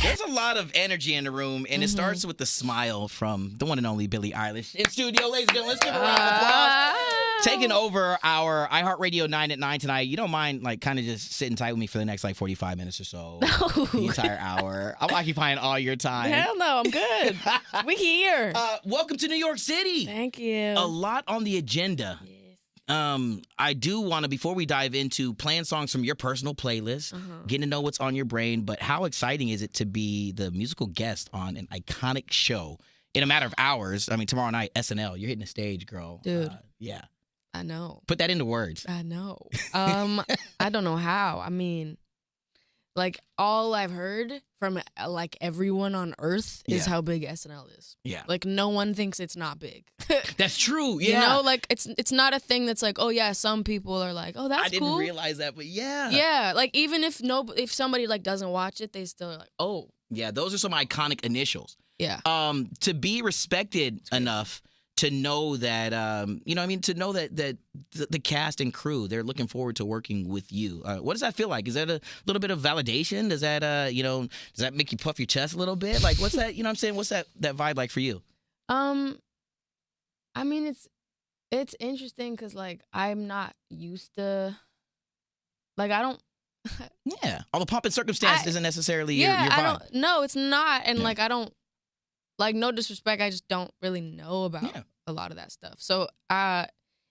There's a lot of energy in the room, and it starts with the smile from the one and only Billie Eilish in studio. Ladies and gentlemen, let's give her a round of applause. Taking over our iHeartRadio 9 at 9 tonight. You don't mind, like, kind of just sitting tight with me for the next, like, 45 minutes or so. No. The entire hour. I'm occupying all your time. Hell no, I'm good. We here. Welcome to New York City. Thank you. A lot on the agenda. Yes. I do want to, before we dive into playing songs from your personal playlist, getting to know what's on your brain, but how exciting is it to be the musical guest on an iconic show in a matter of hours? I mean, tomorrow night, SNL, you're hitting the stage, girl. Dude. Yeah. I know. Put that into words. I know. I don't know how. I mean, like, all I've heard from, like, everyone on Earth is how big SNL is. Yeah. Like, no one thinks it's not big. That's true. Yeah. You know, like, it's not a thing that's like, oh, yeah, some people are like, oh, that's cool. I didn't realize that, but yeah. Yeah. Like, even if somebody, like, doesn't watch it, they still are like, oh. Yeah, those are some iconic initials. Yeah. To be respected enough to know that, to know that the cast and crew, they're looking forward to working with you. What does that feel like? Is that a little bit of validation? Does that, does that make you puff your chest a little bit? Like, what's that, you know what I'm saying? What's that vibe like for you? I mean, it's interesting because, like, I'm not used to, like, I don't. Yeah. All the pomp and circumstance isn't necessarily your vibe. No, it's not. And, like, I don't, like, no disrespect, I just don't really know about a lot of that stuff. So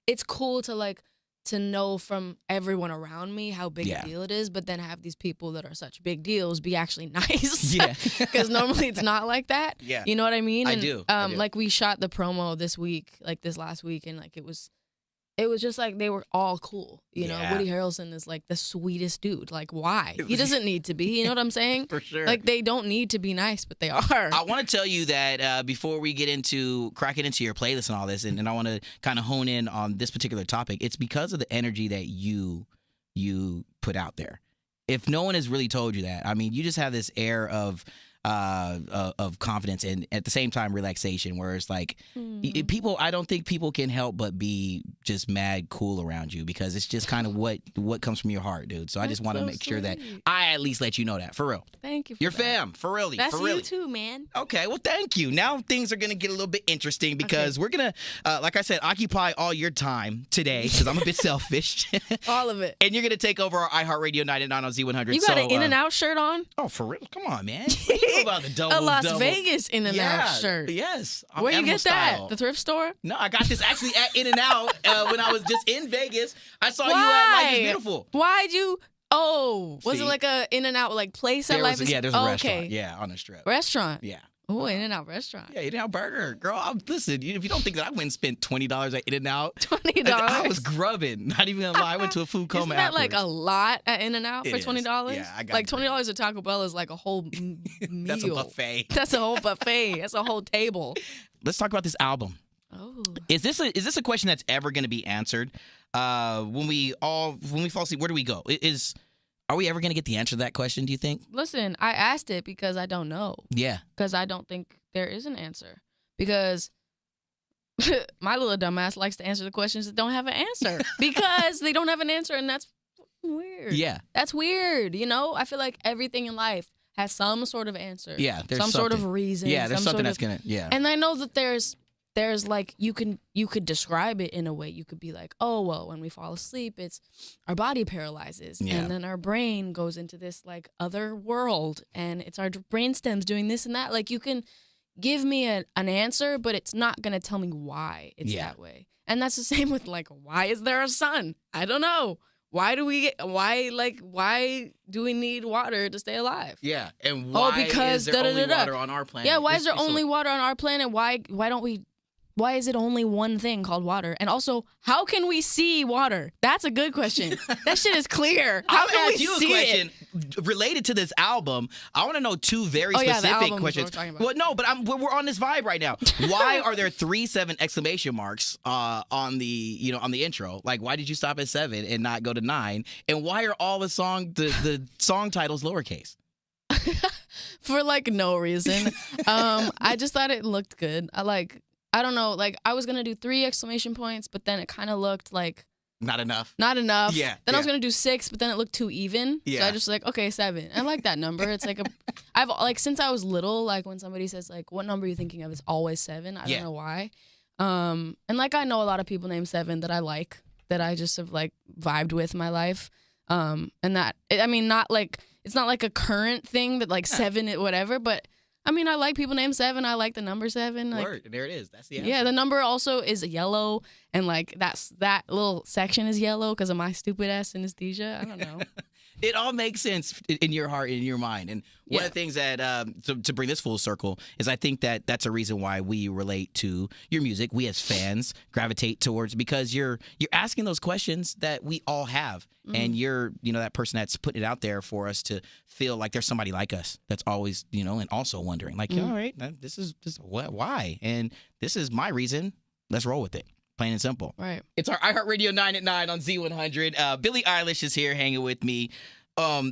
it's cool to, like, to know from everyone around me how big a deal it is, but then have these people that are such big deals be actually nice. Yeah. Because normally it's not like that. Yeah. You know what I mean? I And, do. Like, we shot the promo this last week, and, like, it was just like they were all cool. You know, Woody Harrelson is, like, the sweetest dude. Like, why? He doesn't need to be. You know what I'm saying? For sure. Like, they don't need to be nice, but they are. I want to tell you that before we get into cracking into your playlist and all this, and I want to kind of hone in on this particular topic, it's because of the energy that you put out there. If no one has really told you that, I mean, you just have this air of confidence and at the same time relaxation, where it's like I don't think people can help but be just mad cool around you, because it's just kind of what comes from your heart, dude. So I just want to make sure that I at least let you know that, for real. Thank you for your that. Fam, for real. That's for really. you too, man. Okay, well, thank you. Now things are going to get a little bit interesting, because we're going to, like I said, occupy all your time today, because I'm a bit selfish. All of it. And you're going to take over our iHeartRadio 99 on Z100. You got an In-N-Out shirt on? Oh, for real? Come on, man. What do you know about the double? A Las Vegas In-N-Out shirt. Yes. Where you get that? Style. The thrift store? No, I got this actually at In-N-Out when I was just in Vegas. I saw you at Life is Beautiful. Why'd you? Oh, was it like a In-N-Out like place at Life is? Yeah, there's a restaurant. Yeah, on the strip. Restaurant. Yeah. Oh, In-N-Out restaurant. Yeah, In-N-Out burger. Girl, listen, if you don't think that I went and spent $20 at In-N-Out. $20? I was grubbing. Not even gonna lie. I went to a food coma. Isn't that like a lot at In-N-Out for $20? Yeah, I got like $20 at Taco Bell is like a whole meal. That's a buffet. That's a whole buffet. That's a whole table. Let's talk about this album. Oh. Is this a question that's ever going to be answered? When we fall asleep, where do we go? Are we ever going to get the answer to that question, do you think? Listen, I asked it because I don't know. Yeah. Because I don't think there is an answer. Because my little dumbass likes to answer the questions that don't have an answer. Because they don't have an answer, and that's weird. Yeah. That's weird, you know? I feel like everything in life has some sort of answer. Yeah, there's some sort of reason. Yeah, there's something that's going to, yeah. And I know that there's like, you could describe it in a way. You could be like, oh, well, when we fall asleep, it's our body paralyzes, and then our brain goes into this like other world, and it's our brain stems doing this and that. Like, you can give me an answer, but it's not gonna tell me why it's that way. And that's the same with, like, why is there a sun? I don't know. Why do we need water to stay alive? Yeah, and why is there only water on our planet? Yeah, why is there only water on our planet? Why is it only one thing called water? And also, how can we see water? That's a good question. That shit is clear. How can we see it? I'm going to ask you a question related to this album. I want to know two very specific questions. Well, no, but we're on this vibe right now. Why are there 7 exclamation marks on the intro? Like, why did you stop at 7 and not go to 9? And why are all the song titles lowercase? For like no reason. I just thought it looked good. I don't know, like, I was going to do 3 exclamation points, but then it kind of looked like Not enough. Yeah. Then I was gonna do 6, but then it looked too even. Yeah. So I just like, okay, 7. I like that number. It's like I've like since I was little, like when somebody says like, what number are you thinking of? It's always 7. I don't know why. And like I know a lot of people named 7 that I like, that I just have like vibed with my life. And that I mean, not like it's not like a current thing that like 7 whatever, but I mean, I like people named 7. I like the number 7. Like, Word. There it is. That's the answer. Yeah, the number also is yellow, and like that little section is yellow because of my stupid ass synesthesia. I don't know. It all makes sense in your heart and in your mind. And one of the things that, to bring this full circle, is I think that that's a reason why we relate to your music. We as fans gravitate towards, because you're asking those questions that we all have. And you're, that person that's putting it out there for us to feel like there's somebody like us that's always, and also wondering, like, all right, this is why? And this is my reason. Let's roll with it. Plain and simple. Right. It's our iHeartRadio 9 at 9 on Z100. Billie Eilish is here hanging with me.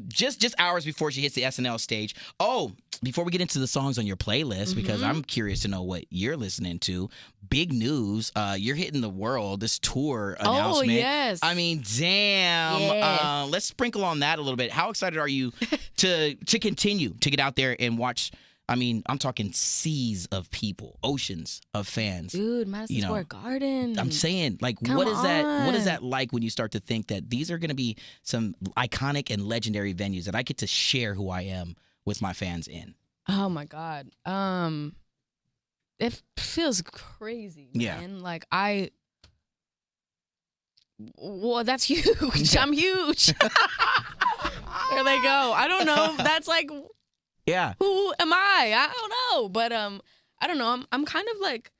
Just hours before she hits the SNL stage. Oh, before we get into the songs on your playlist, because I'm curious to know what you're listening to. Big news. You're hitting the world. This tour announcement. Oh, yes. I mean, damn. Yes. Let's sprinkle on that a little bit. How excited are you to continue to get out there and watch? I mean, I'm talking seas of people, oceans of fans. Dude, Madison Square Garden. I'm saying, like, what is that like when you start to think that these are going to be some iconic and legendary venues that I get to share who I am with my fans in? Oh my God. It feels crazy, man. Like well, that's huge. I'm huge. There they go. I don't know. That's like, yeah. Who am I? I don't know. But I don't know. I'm kind of like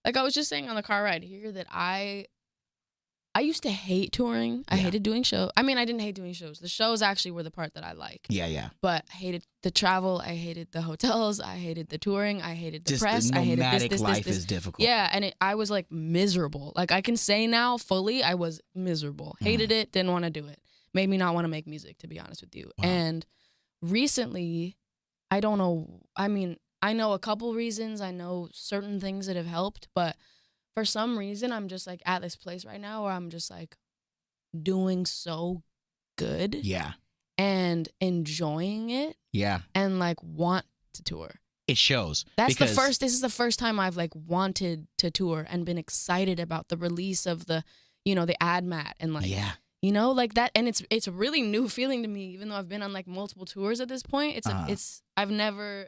I was just saying on the car ride here that I used to hate touring. I hated doing shows. I mean, I didn't hate doing shows. The shows actually were the part that I like. Yeah. But I hated the travel. I hated the hotels. I hated the touring. I hated the press. I hated this. Life is difficult. Yeah, and I was like miserable. Like I can say now fully, I was miserable. Hated it. Didn't want to do it. Made me not want to make music, to be honest with you. Wow. And recently, I don't know. I mean, I know a couple reasons. I know certain things that have helped, but for some reason, I'm just like at this place right now where I'm just like doing so good. Yeah. And enjoying it. Yeah. And like want to tour. It shows. This is the first time I've like wanted to tour and been excited about the release of the, the ad mat and like, like that. And it's a really new feeling to me, even though I've been on like multiple tours at this point. I've never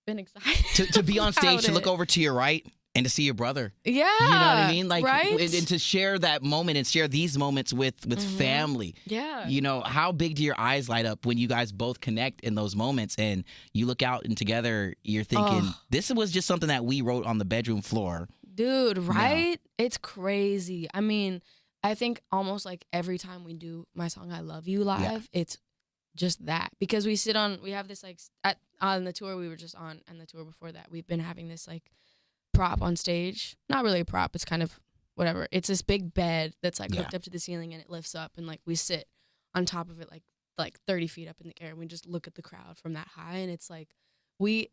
been excited to be on stage, to look over to your right and to see your brother. Yeah. You know what I mean? Like, right? And to share that moment and share these moments with family. Yeah. How big do your eyes light up when you guys both connect in those moments and you look out and together you're thinking, this was just something that we wrote on the bedroom floor. Dude, right? It's crazy. I mean, I think almost like every time we do my song I Love You live, it's just that. Because we have this like, on the tour we were just on and the tour before that, we've been having this like prop on stage. Not really a prop, it's kind of whatever. It's this big bed that's like hooked up to the ceiling and it lifts up and like we sit on top of it like 30 feet up in the air and we just look at the crowd from that high and it's like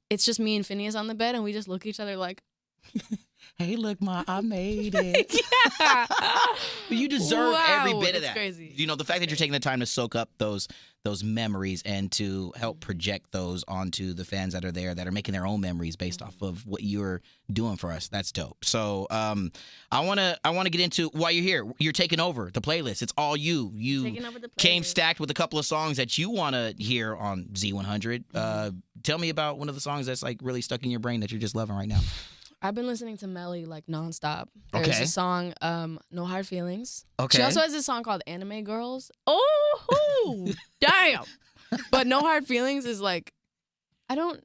it's just me and Phineas on the bed and we just look at each other like, hey, look, Ma, I made it. You deserve every bit of that. Crazy. The fact that you're taking the time to soak up those memories and to help project those onto the fans that are there, that are making their own memories based off of what you're doing for us. That's dope. So I wanna get into why you're here. You're taking over the playlist. It's all you. You came stacked with a couple of songs that you want to hear on Z100. Tell me about one of the songs that's like really stuck in your brain that you're just loving right now. I've been listening to Melly like nonstop. There's a song, No Hard Feelings. Okay. She also has a song called Anime Girls. Oh, damn. But No Hard Feelings is like, there's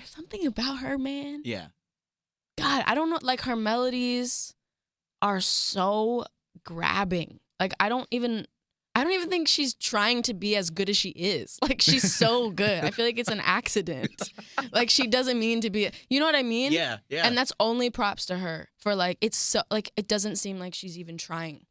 something about her, man. Yeah. God, I don't know. Like her melodies are so grabbing. Like I don't even think she's trying to be as good as she is. Like she's so good. I feel like it's an accident. Like she doesn't mean to be. You know what I mean? Yeah. And that's only props to her for like it's so like it doesn't seem like she's even trying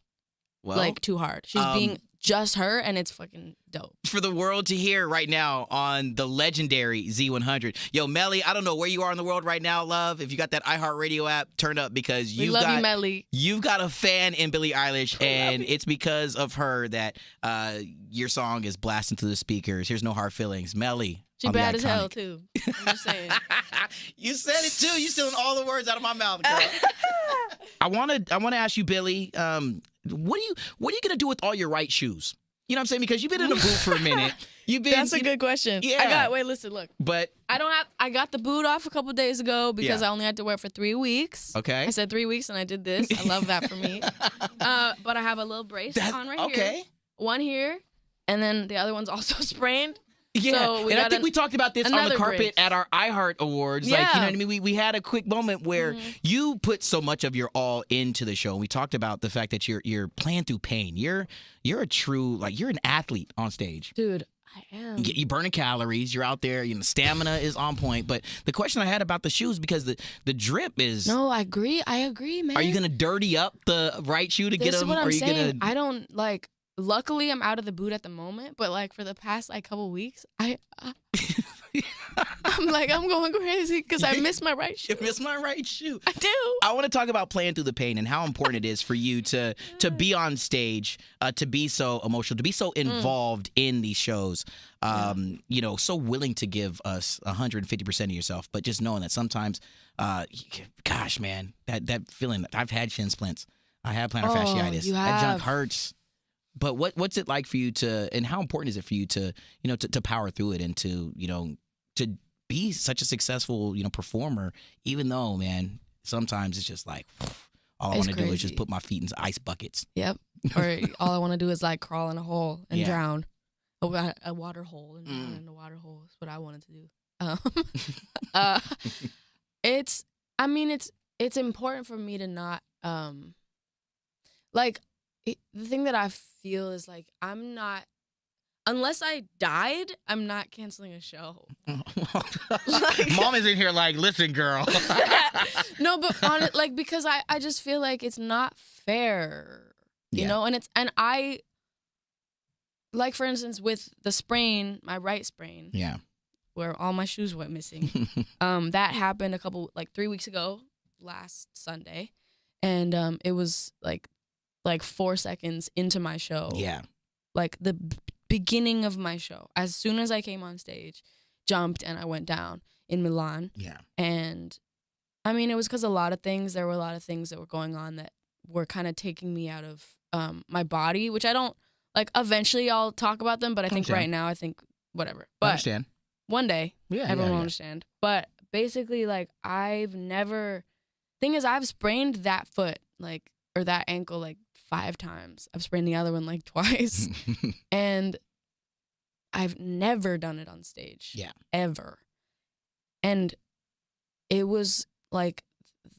like too hard. She's being just her, and it's fucking dope. For the world to hear right now on the legendary Z100. Yo, Melly, I don't know where you are in the world right now, love. If you got that iHeartRadio app, turn up because We love you, Melly. You've got a fan in Billie Eilish, and it's because of her that your song is blasting through the speakers. Here's No Hard Feelings. Melly. She bad as hell, too. I'm just saying. You said it, too. You stealing all the words out of my mouth, girl. I want to ask you, Billie, what are you going to do with all your right shoes? You know what I'm saying? Because you've been in a boot for a minute. That's a good question. Yeah. Listen, look. But I got the boot off a couple days ago because I only had to wear it for 3 weeks. Okay. I said 3 weeks and I did this. I love that for me. But I have a little brace on right here. One here, and then the other one's also sprained. Yeah, so I think we talked about this on the carpet at our iHeart Awards. Yeah. Like, you know what I mean? We had a quick moment where you put so much of your all into the show. We talked about the fact that you're playing through pain. You're a true, like, you're an athlete on stage. Dude, I am. You're burning calories. You're out there. Stamina is on point. But the question I had about the shoes, because the drip is... No, I agree, man. Are you going to dirty up the right shoe to get them? This is what I'm saying. I don't, like... Luckily, I'm out of the boot at the moment, but like for the past like couple weeks, I'm like, I'm going crazy because I miss my right shoe. You miss my right shoe. I do. I want to talk about playing through the pain and how important it is for you to be on stage, to be so emotional, to be so involved in these shows. So willing to give us 150% of yourself, but just knowing that sometimes, gosh, man, that feeling. I've had shin splints. I have plantar fasciitis. That junk hurts. But what's it like for you to, and how important is it for you to, to power through it and to be such a successful, performer, even though, man, sometimes it's just like, all I want to do is just put my feet in ice buckets. Yep. Or all I want to do is like crawl in a hole and drown. A water hole and drown in a water hole is what I wanted to do. It's important for me to not, the thing that I feel is like unless I died, I'm not canceling a show. Mom is in here like, listen, girl. No, but because I just feel like it's not fair, you know, and I, like for instance with the sprain, my right sprain, where all my shoes went missing, that happened 3 weeks ago, last Sunday, and it was like 4 seconds into my show. Yeah. Like the beginning of my show. As soon as I came on stage, jumped and I went down in Milan. Yeah. And I mean, it was because there were a lot of things that were going on that were kind of taking me out of my body, which I don't, like, eventually I'll talk about them, but I think right now, whatever. But understand. One day, everyone will understand. But basically, like, I've sprained that foot, like, or that ankle, like, 5 times. I've sprained the other one like twice. And I've never done it on stage. Yeah. Ever. And it was like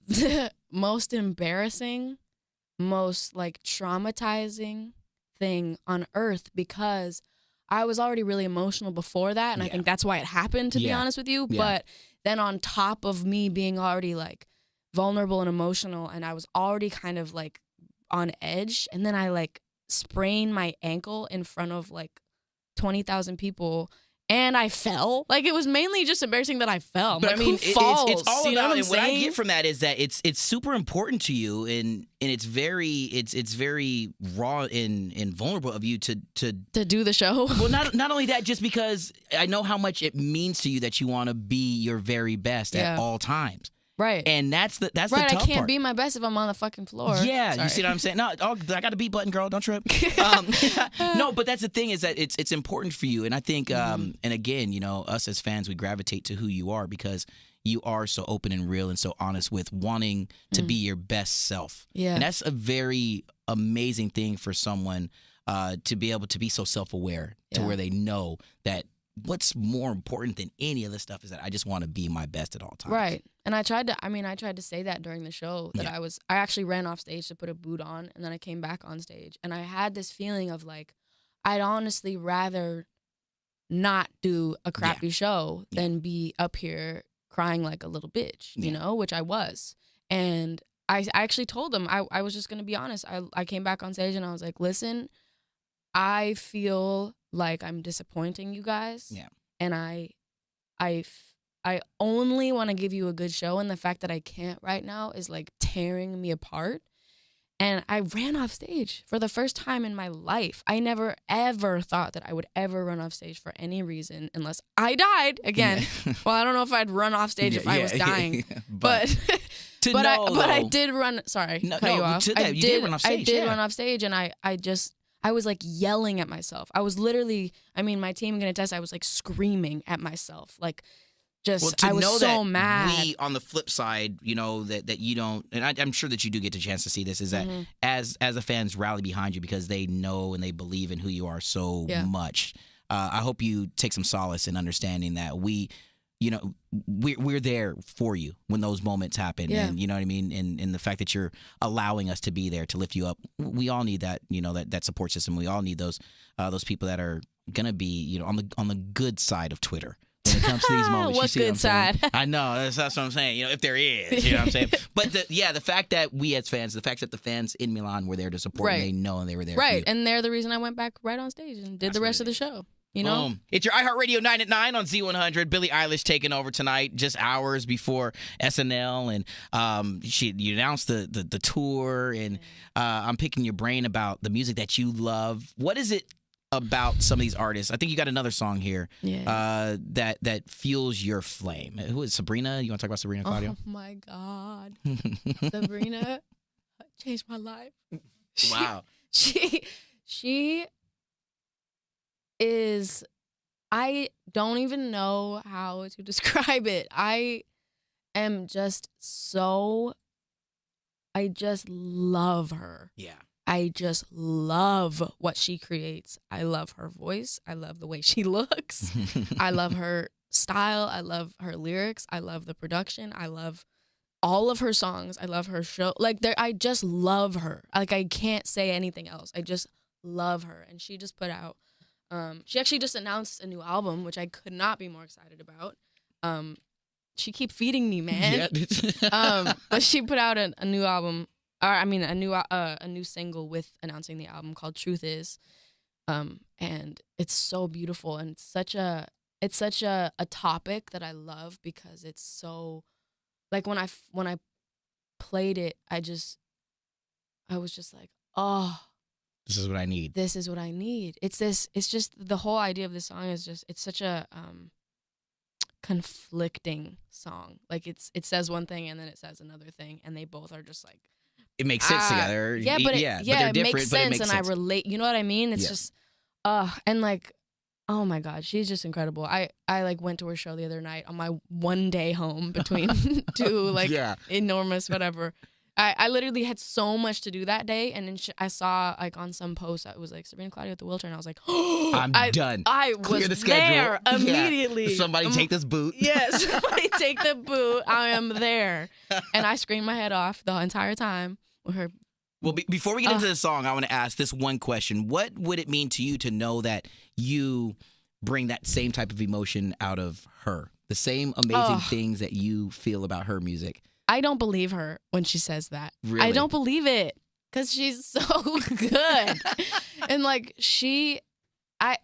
the most embarrassing, most like traumatizing thing on earth, because I was already really emotional before that. And I think that's why it happened, to be honest with you. But then on top of me being already like vulnerable and emotional, and I was already kind of like on edge, and then I like sprained my ankle in front of like 20,000 people, and I fell. Like, it was mainly just embarrassing that I fell. But I mean, it's all about, and what I get from that is that it's super important to you, and it's very raw and vulnerable of you to do the show. Well, not only that, just because I know how much it means to you that you want to be your very best at all times. Right. And that's the tough part. I can't be my best if I'm on the fucking floor. Yeah, Sorry. You see what I'm saying? No, I got a beat button, girl. Don't trip. No, but that's the thing, is that it's important for you. And I think, and again, us as fans, we gravitate to who you are because you are so open and real and so honest with wanting to be your best self. Yeah. And that's a very amazing thing for someone to be able to be so self-aware to where they know that what's more important than any of this stuff is that I just want to be my best at all times. Right. And I tried to say that during the show, that I actually ran off stage to put a boot on, and then I came back on stage, and I had this feeling of like, I'd honestly rather not do a crappy show than be up here crying like a little bitch, you know, which I was. And I actually told them, I was just going to be honest. I came back on stage and I was like, listen, I feel like I'm disappointing you guys. Yeah. And I only want to give you a good show, and the fact that I can't right now is like tearing me apart. And I ran off stage for the first time in my life. I never, ever thought that I would ever run off stage for any reason unless I died again. Yeah. Well, I don't know if I'd run off stage if I was dying. But I did run. Sorry, cut you off. You did run off stage. I did run off stage, and I was like yelling at myself. I was literally, I mean, my team can attest, I was like screaming at myself. Like, just, I was so mad. We, on the flip side, you know, that you don't, and I'm sure that you do get the chance to see this, is that as the fans rally behind you because they know and they believe in who you are so much, I hope you take some solace in understanding that we're there for you when those moments happen. Yeah. And you know what I mean? And the fact that you're allowing us to be there to lift you up. We all need that, you know, that support system. We all need those people that are going to be, you know, on the good side of Twitter. When it comes to these moments, what you see good what I'm side? I know, that's what I'm saying. You know, if there is, you know what I'm saying. But the fact that we as fans, the fact that the fans in Milan were there to support, and they know and they were there, for you. And they're the reason I went back right on stage and did the rest of the show. You know, it's your iHeartRadio 9 at 9 on Z100. Billie Eilish taking over tonight, just hours before SNL, and you announced the tour, and I'm picking your brain about the music that you love. What is it about some of these artists? I think you got another song here that fuels your flame. Who is Sabrina? You want to talk about Sabrina, Claudio? Oh my God, Sabrina changed my life. Wow. She is, I don't even know how to describe it. I just love her. Yeah. I just love what she creates. I love her voice. I love the way she looks. I love her style. I love her lyrics. I love the production. I love all of her songs. I love her show. Like, I just love her. Like, I can't say anything else. I just love her. And she just put out, she actually just announced a new album, which I could not be more excited about. She keep feeding me, man. Yeah. But she put out a new album. A new single with announcing the album called Truth Is, and it's so beautiful, and it's such a topic that I love because it's so, like, when I played it, I was just like, oh, this is what I need. This is what I need. It's just the whole idea of this song is just, it's such a conflicting song. Like, it says one thing and then it says another thing, and they both are just like, it makes sense together. Yeah, but it makes sense, and I relate. You know what I mean? It's just, and like, oh my God, she's just incredible. I like went to her show the other night on my one day home between two like enormous whatever. I literally had so much to do that day, and then I saw like on some post it was like Sabrina Claudio at the wheelchair, and I was like, oh, I'm done. I Clear was the schedule. there immediately. Yeah. Somebody take this boot. Yes, somebody take the boot. I am there, and I screamed my head off the entire time with her. Well, before we get into the song, I want to ask this one question. What would it mean to you to know that you bring that same type of emotion out of her? The same amazing things that you feel about her music? I don't believe her when she says that. Really? I don't believe it because she's so good. And like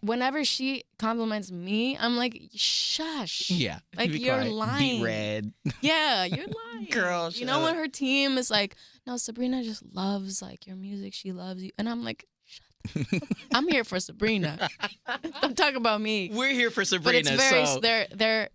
whenever she compliments me, I'm like, shush. Yeah. Like, you're lying. Beat red. Yeah, you're lying. Girl, you know, when her team is like, no, Sabrina just loves like your music. She loves you. And I'm like, shut the fuck up. I'm here for Sabrina. Don't talk about me. We're here for Sabrina. But it's very,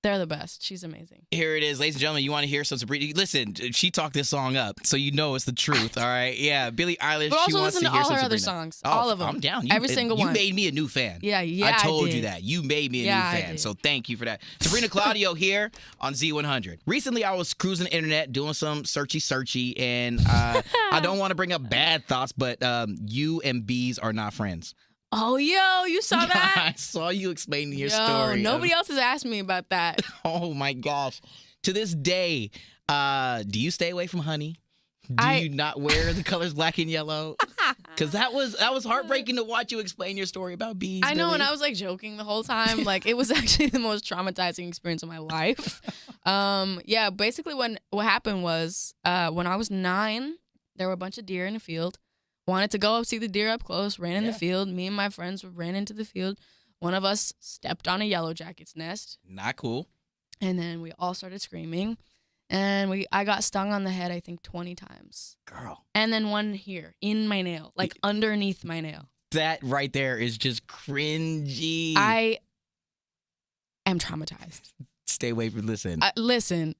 they're the best. She's amazing. Here it is, ladies and gentlemen. You want to hear some Sabrina? Listen, she talked this song up, so you know it's the truth. All right, yeah. Billie Eilish. But also she wants listen to to hear all some her other Sabrina. songs, all of them. I'm down. Every single one. You made me a new fan. Yeah. I told did. you that. You made me a new I fan. did. So thank you for that. Sabrina Claudio here on Z100. Recently, I was cruising the internet doing some searchy, and I don't want to bring up bad thoughts, but you and bees are not friends. Oh, yo, you saw that? I saw you explaining your story. Nobody else has asked me about that. Oh, my gosh. To this day, do you stay away from honey? Do you not wear the colors black and yellow? Because that was heartbreaking to watch you explain your story about bees. I know, Billie. and I was like joking the whole time. Like, it was actually the most traumatizing experience of my life. Basically what happened was when I was 9, there were a bunch of deer in a field. wanted to go see the deer up close, ran in the field. Me and my friends ran into the field. One of us stepped on a yellow jacket's nest. Not cool. And then we all started screaming. And I got stung on the head, I think, 20 times. Girl. And then one here, in my nail, like underneath my nail. That right there is just cringy. I am traumatized. Stay away from, listen. Listen.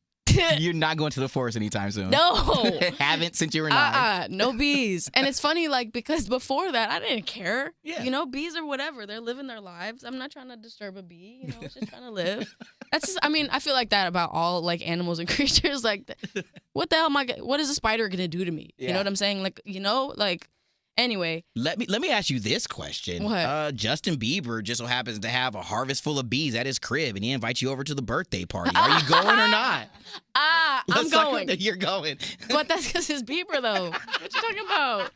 You're not going to the forest anytime soon. No. Haven't since you were 9. No bees. And it's funny, like, because before that, I didn't care. Yeah. You know, bees or whatever. They're living their lives. I'm not trying to disturb a bee. You know, it's just trying to live. That's just, I mean, I feel like that about all, like, animals and creatures. Like, what the hell what is a spider going to do to me? Yeah. You know what I'm saying? Like, you know, like, anyway. Let me ask you this question. What? Justin Bieber just so happens to have a harvest full of bees at his crib, and he invites you over to the birthday party. Are you going or not? I'm going. You're going. But that's because it's Bieber, though. What you talking about?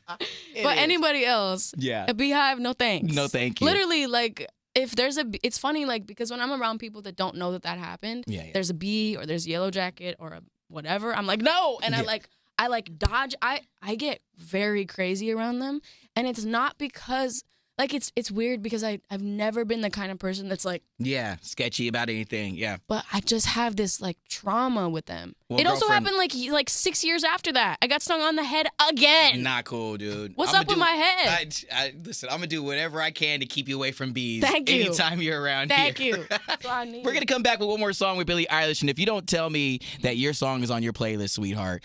But anybody else, a beehive, no thanks. No thank you. Literally, like, if there's it's funny, like, because when I'm around people that don't know that happened, there's a bee or there's a yellow jacket or a whatever, I'm like, no. And I like dodge. I get very crazy around them. And it's not because, like, it's weird because I've never been the kind of person that's like, sketchy about anything. Yeah. But I just have this, like, trauma with them. Well, it also happened like 6 years after that. I got stung on the head again. Not cool, dude. What's up with my head? Listen, I'm going to do whatever I can to keep you away from bees. Thank you. Anytime you're around Thank here. you. That's what I need. We're going to come back with one more song with Billie Eilish. And if you don't tell me that your song is on your playlist, sweetheart,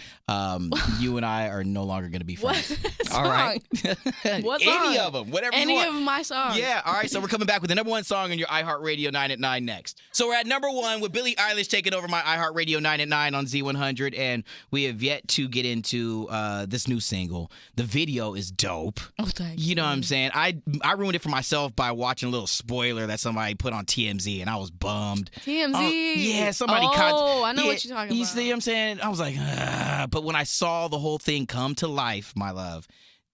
you and I are no longer going to be friends. What all right? What Any song? of them. Whatever Any you want. of my songs. Yeah, all right. So we're coming back with the number 1 song on your iHeartRadio 9 at 9 next. So we're at number 1 with Billie Eilish taking over my iHeartRadio 9 at 9 on Z100. And we have yet to get into this new single. The video is dope. Oh, thank you. You know what I'm saying? I ruined it for myself by watching a little spoiler that somebody put on TMZ, and I was bummed. TMZ? Yeah, somebody caught. Oh, I know what you're talking about. You see what I'm saying? I was like, but when I saw the whole thing come to life, my love,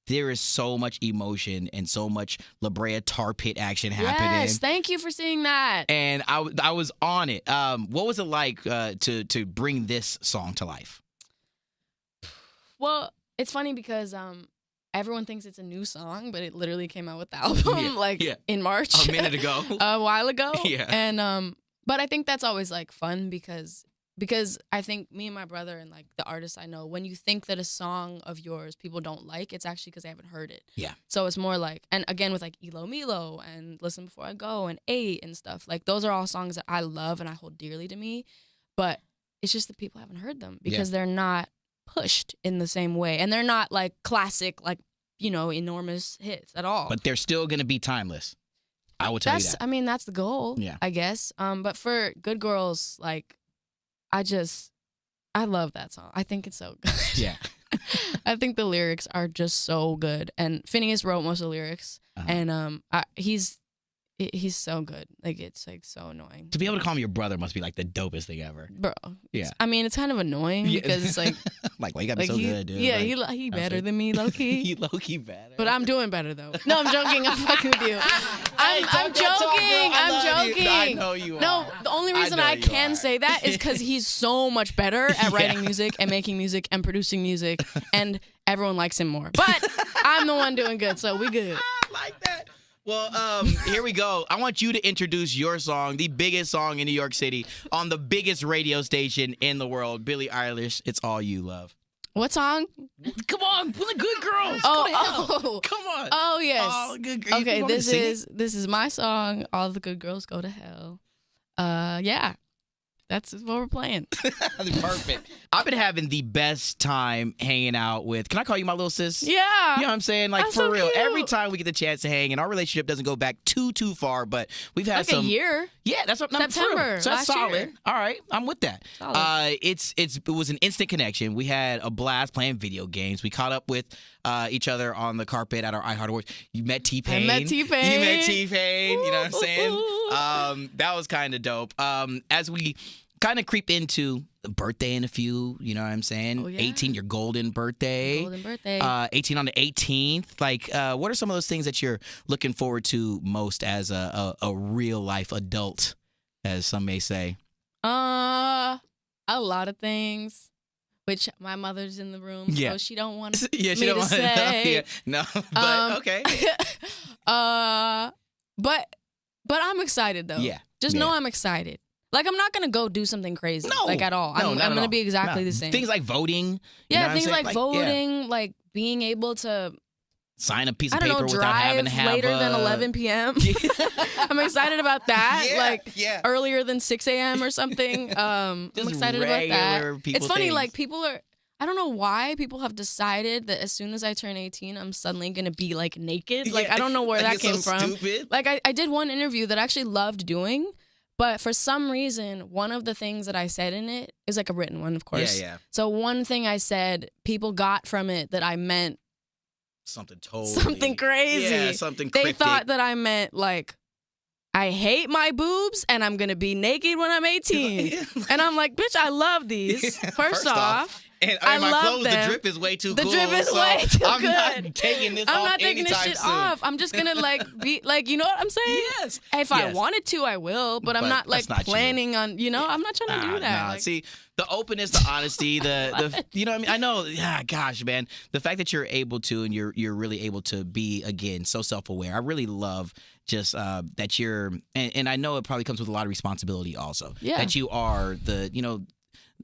there is so much emotion and so much La Brea tar pit action happening. Yes, thank you for seeing that. And I was on it. What was it like to bring this song to life? Well, it's funny because everyone thinks it's a new song, but it literally came out with the album in March. A minute ago. A while ago. Yeah. And but I think that's always like fun because I think me and my brother and like the artists I know, when you think that a song of yours people don't like, it's actually because they haven't heard it. Yeah. So it's more like, and again with like Elo Milo and Listen Before I Go and 8 and stuff, like those are all songs that I love and I hold dearly to me, but it's just that people haven't heard them because they're not pushed in the same way, and they're not like classic, like, you know, enormous hits at all. But they're still gonna be timeless. I will tell you that. I mean, that's the goal. Yeah. I guess. But for Good Girls, like, I love that song. I think it's so good. Yeah. I think the lyrics are just so good, and Phineas wrote most of the lyrics, and he's so good. Like, it's like so annoying. To be able to call him your brother must be like the dopest thing ever. Bro. Yeah. I mean, it's kind of annoying because it's like, like, well, you gotta be so good, dude. Yeah, like, he better than me, low key. He low key better. But I'm doing better though. No, I'm joking. I'm fucking with you. I'm joking. I'm joking. I know you are. No, the only reason I can say that is because he's so much better at writing music and making music and producing music, and everyone likes him more. But I'm the one doing good, so we good. I like that. Well, here we go. I want you to introduce your song, the biggest song in New York City, on the biggest radio station in the world. Billie Eilish, it's all you, love. What song? Come on, the Good Girls. Oh, come on. Oh, yes. All good girls. Okay, this is my song. All the Good Girls Go to Hell. Yeah. That's what we're playing. Perfect. I've been having the best time hanging out with, can I call you my little sis? Yeah. You know what I'm saying? Like, That's for so real. cute. Every time we get the chance to hang, and our relationship doesn't go back too far, but we've had like some. a year. Yeah, that's what I'm September. So that's last solid. year. All right, I'm with that. Solid. It was an instant connection. We had a blast playing video games. We caught up with each other on the carpet at our iHeart Awards. You met T-Pain. I met T-Pain. You met T-Pain. You know what I'm saying? That was kind of dope. As we kind of creep into the birthday in a few, you know what I'm saying? Oh, yeah. 18, your golden birthday. Golden birthday. 18 on the 18th. Like, what are some of those things that you're looking forward to most as a real life adult, as some may say? A lot of things. which my mother's in the room, Yeah. so she don't want me Yeah, she to don't want to know. say. Yeah. No, but okay. But I'm excited though. Yeah. Just Yeah. know I'm excited. Like I'm not gonna go do something crazy. No. Like at all. No, I'm not at gonna all. be exactly No. the same. Things like voting. you Yeah, know what I'm things saying? like yeah. voting, like being able to, Sign a piece I of don't paper know, without having drive to have later than 11 p.m. I'm excited about that. Yeah, like yeah. earlier than 6 a.m. or something. I'm Just excited about that. regular people It's funny, things. like people are. I don't know why people have decided that as soon as I turn 18, I'm suddenly gonna be like naked. Like Yeah. I don't know where Like, that it's came so from. Stupid. Like I did one interview that I actually loved doing, but for some reason, one of the things that I said in it is like a written one, of course. Yeah. So one thing I said, people got from it that I meant Something crazy. Yeah, something They cryptic. thought that I meant like, I hate my boobs and I'm gonna be naked when I'm 18. And I'm like, bitch, I love these. First off. And I my love clothes, them. the drip is way too The cool. drip is so way too I'm good. not taking this I'm off not taking this anytime shit soon. off. I'm just gonna like be like, you know what I'm saying? Yes. If I Yes. wanted to, I will, but I'm But not like that's not you. planning on, I'm not trying to do that. Nah. Like, See, the openness, the honesty, the you know what I mean? I know, yeah, gosh, man. The fact that you're able to and you're really able to be, again, so self-aware. I really love just that you're, and I know it probably comes with a lot of responsibility also. Yeah. That you are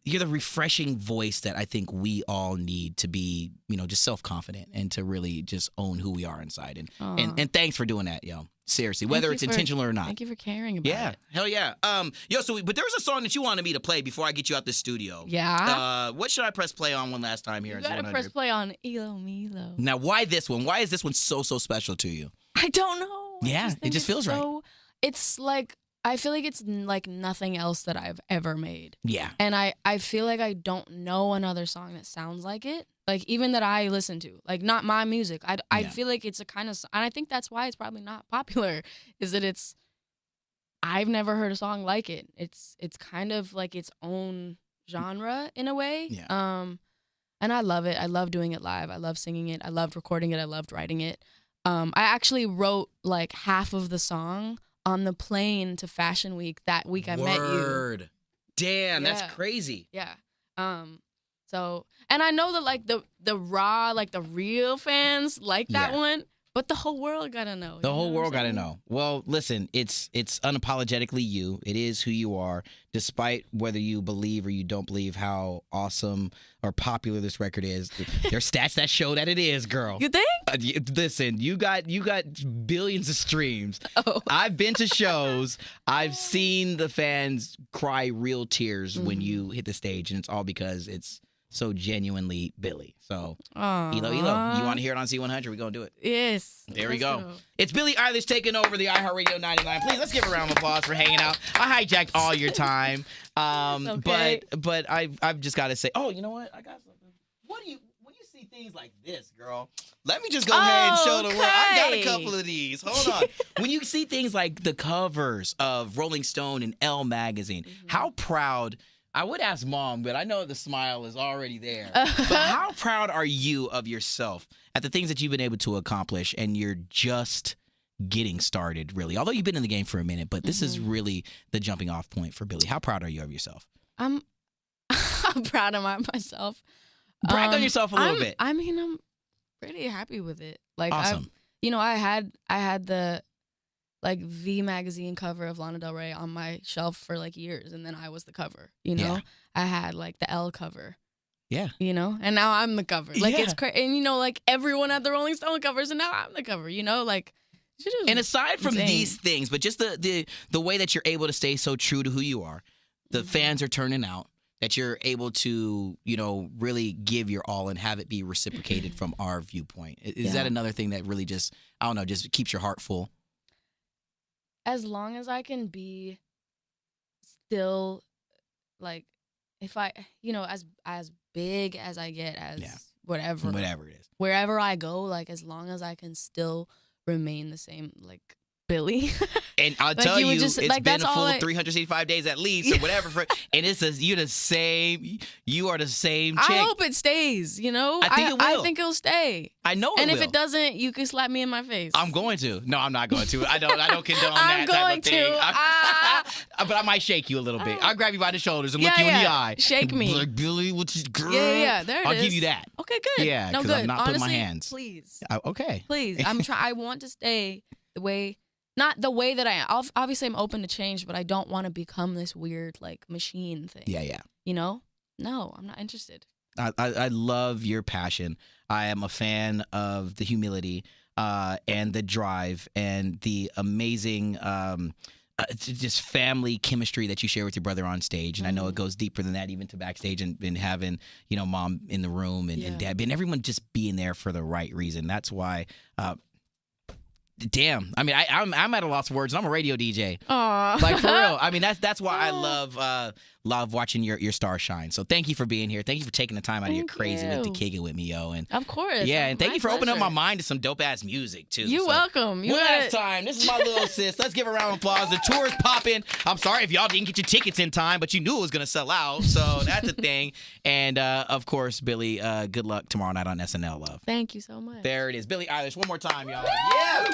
you're the refreshing voice that I think we all need to be, just self-confident and to really just own who we are inside. And thanks for doing that, yo. Seriously, whether it's intentional or not. Thank you for caring about it. Hell yeah. But there was a song that you wanted me to play before I get you out the studio. Yeah. What should I press play on one last time here? You gotta press play on Elo Milo. Now, why this one? Why is this one so special to you? I don't know. Yeah, it just feels right. It's like, I feel like it's like nothing else that I've ever made. Yeah. And I feel like I don't know another song that sounds like it. Like, even that I listen to. Like, not my music. I feel like it's a kind of... And I think that's why it's probably not popular, is that it's... I've never heard a song like it. It's kind of like its own genre, in a way. Yeah. And I love it. I love doing it live. I love singing it. I loved recording it. I loved writing it. I actually wrote, like, half of the song on the plane to Fashion Week that week I met you. Damn, Yeah. that's crazy. Yeah. So, and I know that like the raw, like the real fans like that one, but the whole world gotta know. The whole world gotta know. Well, listen, it's unapologetically you. It is who you are, despite whether you believe or you don't believe how awesome or popular this record is. There's stats that show that it is, girl. You think? Listen, you got billions of streams. Oh. I've been to shows. I've seen the fans cry real tears when you hit the stage, and it's all because it's so genuinely Billie. So, Elo, you want to hear it on Z100? We're going to do it. Yes. There we go. It's Billie Eilish taking over the iHeartRadio 99. Please, let's give a round of applause for hanging out. I hijacked all your time. Okay. But I've just got to say, oh, you know what? I got something. When you see things like this, girl, let me just go ahead and show the world. I got a couple of these. Hold on. When you see things like the covers of Rolling Stone and Elle magazine, how proud... I would ask Mom, but I know the smile is already there. But how proud are you of yourself at the things that you've been able to accomplish, and you're just getting started, really? Although you've been in the game for a minute, but this is really the jumping off point for Billie. How proud are you of yourself? I'm proud of myself. Brag on yourself a little bit. I mean, I'm pretty happy with it. Like, awesome. I had the like V magazine cover of Lana Del Rey on my shelf for like years, and then I was the cover. Yeah. I had like the Elle cover. Yeah. And now I'm the cover. Like, Yeah. it's crazy. And like everyone had the Rolling Stone covers, and now I'm the cover. Like. And aside from insane. these things, but just the way that you're able to stay so true to who you are, the fans are turning out. That you're able to, really give your all and have it be reciprocated from our viewpoint. Is that another thing that really just, I don't know, just keeps your heart full? As long as I can be still, like, if I, as big as I get, as whatever it is. Wherever I go, like, as long as I can still remain the same, like, Billie. And I'll Like, tell you you, would just- it's like, been that's a all full I- 365 days at least, or whatever. And it says you're the same. You are the same chick. I hope it stays. You know, I think it will. I think it'll stay. I know it And will. if it doesn't, you can slap me in my face. I'm going to. No, I'm not going to. I don't condone I'm that type going of thing. to. But I might shake you a little bit. I'll grab you by the shoulders and look you in the eye. Shake and me. be like, Billie, what's this girl? Yeah. There it is. I'll give you that. Okay, good. Yeah, no, 'cause good. I'm not Honestly, putting my hands. Please, Okay. please. I want to stay the way. Not the way that I am. Obviously, I'm open to change, but I don't want to become this weird, like, machine thing. Yeah. You know? No, I'm not interested. I love your passion. I am a fan of the humility and the drive and the amazing just family chemistry that you share with your brother on stage. And I know it goes deeper than that, even to backstage and having, mom in the room and dad and everyone just being there for the right reason. That's why. Damn, I mean, I'm at a loss of words. And I'm a radio DJ. Aww. Like, for real. I mean, that's why I love watching your star shine. So thank you for being here. Thank you for taking the time out of your crazy week to kick it with me, yo. And of course. yeah, and thank you for opening up my pleasure. mind to some dope ass music too. You're welcome. One last time, this is my little sis. Let's give her a round of applause. The tour is popping. I'm sorry if y'all didn't get your tickets in time, but you knew it was gonna sell out. So that's a thing. And of course, Billie, good luck tomorrow night on SNL. Love. Thank you so much. There it is, Billie Eilish. One more time, y'all. Yeah.